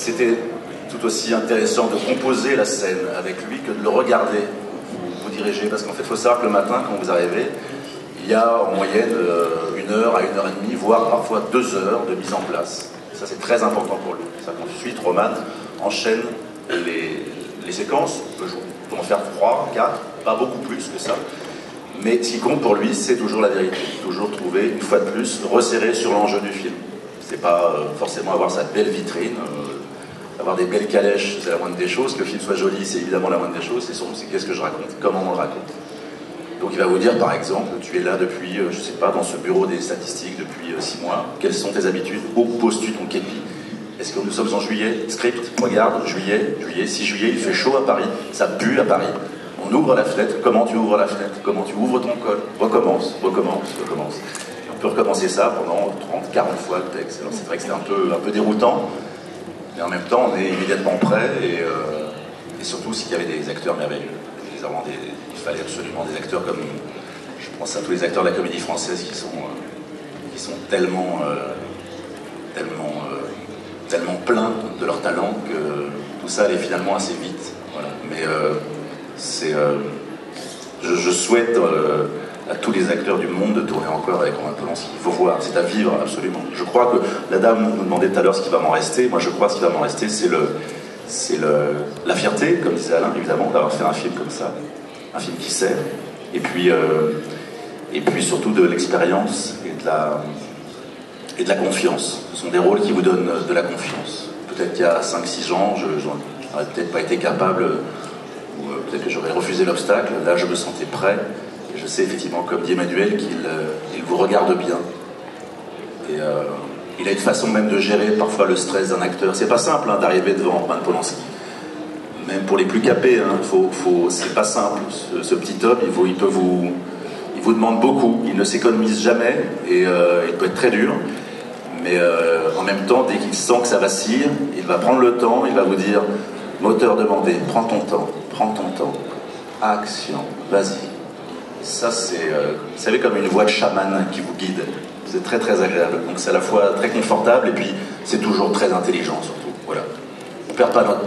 c'était tout aussi intéressant de composer la scène avec lui que de le regarder vous diriger, parce qu'en fait, il faut savoir que le matin, quand vous arrivez, il y a en moyenne 1 heure à 1h30, voire parfois 2 heures de mise en place. Ça, c'est très important pour lui. Ensuite, Roman enchaîne les séquences. On peut en faire 3, 4, pas beaucoup plus que ça. Mais ce qui compte pour lui, c'est toujours la vérité. Toujours trouver, une fois de plus, resserrer sur l'enjeu du film. C'est pas forcément avoir sa belle vitrine, avoir des belles calèches, c'est la moindre des choses. Que le film soit joli, c'est évidemment la moindre des choses. C'est qu'est-ce que je raconte, comment on le raconte. Donc il va vous dire, par exemple, tu es là depuis, je sais pas, dans ce bureau des statistiques depuis 6 mois. Quelles sont tes habitudes? Où poses-tu ton képi? Est-ce que nous sommes en juillet? Script, regarde, juillet, 6 juillet, il fait chaud à Paris, ça pue à Paris. On ouvre la fenêtre, comment tu ouvres la fenêtre? Comment tu ouvres ton col? Recommence. Et on peut recommencer ça pendant 30, 40 fois le texte. Alors c'est vrai que c'est un peu déroutant, mais en même temps on est immédiatement prêt et surtout s'il y avait des acteurs merveilleux. Il fallait absolument des acteurs comme, je pense à tous les acteurs de la comédie française qui sont tellement pleins de leur talent que tout ça allait finalement assez vite. Voilà. Mais je souhaite à tous les acteurs du monde de tourner encore avec Roman Polanski. Il faut voir, c'est à vivre absolument. Je crois que la dame nous demandait tout à l'heure ce qui va m'en rester. Moi je crois que ce qui va m'en rester, c'est la fierté, comme disait Alain, évidemment, d'avoir fait un film comme ça, un film qui sert, et puis surtout de l'expérience et de la confiance. Ce sont des rôles qui vous donnent de la confiance. Peut-être qu'il y a 5-6 ans, j'aurais peut-être pas été capable, ou peut-être que j'aurais refusé l'obstacle. Là, je me sentais prêt, et je sais effectivement, comme dit Emmanuel, qu'il vous regarde bien. Et il a une façon même de gérer parfois le stress d'un acteur. C'est pas simple d'arriver devant Roman Polanski. Même pour les plus capés, c'est pas simple. Ce petit homme, il vous demande beaucoup. Il ne s'économise jamais et il peut être très dur. Mais en même temps, dès qu'il sent que ça vacille, il va prendre le temps, il va vous dire moteur demandé, prends ton temps, action, vas-y. Ça, c'est, vous savez, comme une voix de chaman qui vous guide. C'est très très agréable. Donc c'est à la fois très confortable et puis c'est toujours très intelligent surtout. Voilà. On perd pas notre